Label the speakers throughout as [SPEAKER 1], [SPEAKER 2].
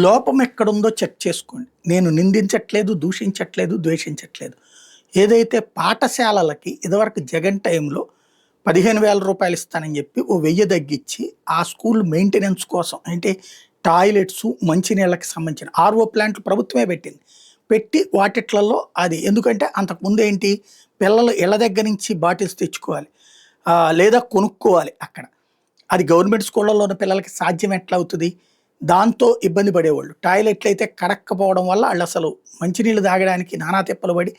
[SPEAKER 1] లోపం ఎక్కడుందో చెక్ చేసుకోండి. నేను నిందించట్లేదు, దూషించట్లేదు, ద్వేషించట్లేదు. ఏదైతే పాఠశాలలకి ఇదివరకు జగన్ టైంలో రూ. 15,000 ఇస్తానని చెప్పి ఓ 1000 తగ్గించి ఆ స్కూల్ మెయింటెనెన్స్ కోసం అంటే టాయిలెట్స్, మంచినీళ్ళకి సంబంధించిన ఆర్ఓ ప్లాంట్లు ప్రభుత్వమే పెట్టింది. పెట్టి వాటిట్లలో అది ఎందుకంటే అంతకుముందు ఏంటి పిల్లలు ఇళ్ళ దగ్గర నుంచి బాటిల్స్ తెచ్చుకోవాలి. లేదా కొనుక్కోవాలి అక్కడ. అది గవర్నమెంట్ స్కూళ్ళలో ఉన్న పిల్లలకి సాధ్యం ఎట్లా అవుతుంది? దాంతో ఇబ్బంది పడేవాళ్ళు. టాయిలెట్లు అయితే కడక్కపోవడం వల్ల వాళ్ళు అసలు మంచినీళ్ళు తాగడానికి నానా తిప్పలు పడి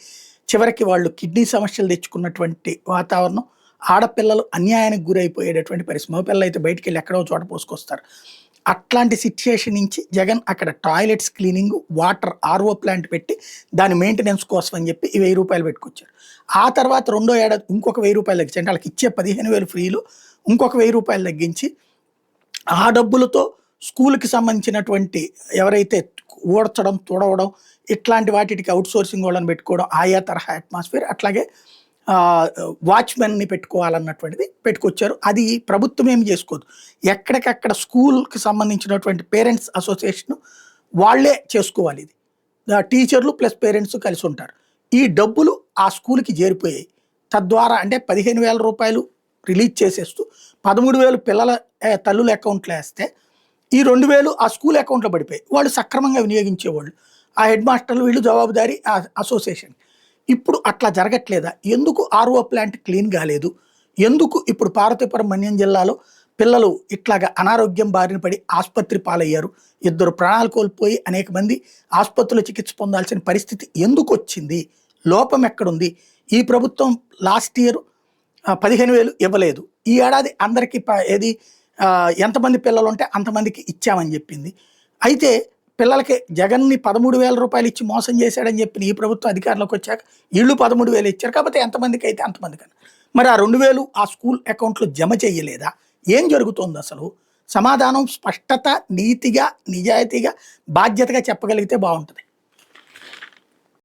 [SPEAKER 1] చివరికి వాళ్ళు కిడ్నీ సమస్యలు తెచ్చుకున్నటువంటి వాతావరణం. ఆడపిల్లలు అన్యాయానికి గురైపోయేటటువంటి పరిస్థితి. మగపిల్లలు అయితే బయటికి వెళ్ళి ఎక్కడో చోట పోసుకొస్తారు. అట్లాంటి సిచ్యుయేషన్ నుంచి జగన్ అక్కడ toilets cleaning, water RO plant పెట్టి దాని మెయింటెనెన్స్ కోసం అని చెప్పి ఈ రూ. 1000 పెట్టుకొచ్చారు. ఆ తర్వాత రెండో ఏడాది ఇంకొక రూ. 1000 తగ్గించి అంటే వాళ్ళకి ఇచ్చే 15,000 ఫ్రీలు ఇంకొక రూ. 1000 తగ్గించి ఆ డబ్బులతో స్కూల్కి సంబంధించినటువంటి ఎవరైతే ఊడ్చడం, తుడవడం ఇట్లాంటి వాటికి అవుట్ సోర్సింగ్ వాళ్ళని పెట్టుకోవడం, ఆయా తరహా అట్మాస్ఫియర్ అట్లాగే వాచ్మెన్ని పెట్టుకోవాలన్నటువంటిది పెట్టుకొచ్చారు. అది ప్రభుత్వం ఏమి చేసుకోదు. ఎక్కడికక్కడ స్కూల్కి సంబంధించినటువంటి పేరెంట్స్ అసోసియేషన్ వాళ్ళే చేసుకోవాలి. ఇది టీచర్లు ప్లస్ పేరెంట్స్ కలిసి ఉంటారు. ఈ డబ్బులు ఆ స్కూల్కి చేరిపోయాయి. తద్వారా అంటే రూ. 15,000 రిలీజ్ చేసేస్తూ 13,000 పిల్లల తల్లుల అకౌంట్లో వేస్తే ఈ 2,000 ఆ స్కూల్ అకౌంట్లో పడిపోయాయి. వాళ్ళు సక్రమంగా వినియోగించేవాళ్ళు. ఆ హెడ్ మాస్టర్లు వీళ్ళు జవాబుదారీ అసోసియేషన్. ఇప్పుడు అట్లా జరగట్లేదా? ఎందుకు ఆర్ఓ ప్లాంట్ క్లీన్ కాలేదు? ఎందుకు ఇప్పుడు పార్వతీపురం మన్యం జిల్లాలో పిల్లలు ఇట్లాగా అనారోగ్యం బారిన పడి ఆసుపత్రి పాలయ్యారు? 2 ప్రాణాలు కోల్పోయి అనేక మంది ఆసుపత్రిలో చికిత్స పొందాల్సిన పరిస్థితి ఎందుకు వచ్చింది? లోపం ఎక్కడుంది? ఈ ప్రభుత్వం లాస్ట్ ఇయర్ 15,000 ఇవ్వలేదు. ఈ ఏడాది అందరికీ ఏది ఎంతమంది పిల్లలు ఉంటే అంతమందికి ఇచ్చామని చెప్పింది. అయితే పిల్లలకి జగన్ని రూ. 13,000 ఇచ్చి మోసం చేశాడని చెప్పిన ఈ ప్రభుత్వం అధికారంలోకి వచ్చాక వీళ్ళు 13,000 ఇచ్చారు. కాకపోతే ఎంతమందికి అయితే అంతమందికన్నా మరి ఆ 2,000 ఆ స్కూల్ అకౌంట్లో జమ చేయలేదా? ఏం జరుగుతోంది అసలు? సమాధానం స్పష్టత, నీతిగా, నిజాయితీగా, బాధ్యతగా చెప్పగలిగితే బాగుంటుంది.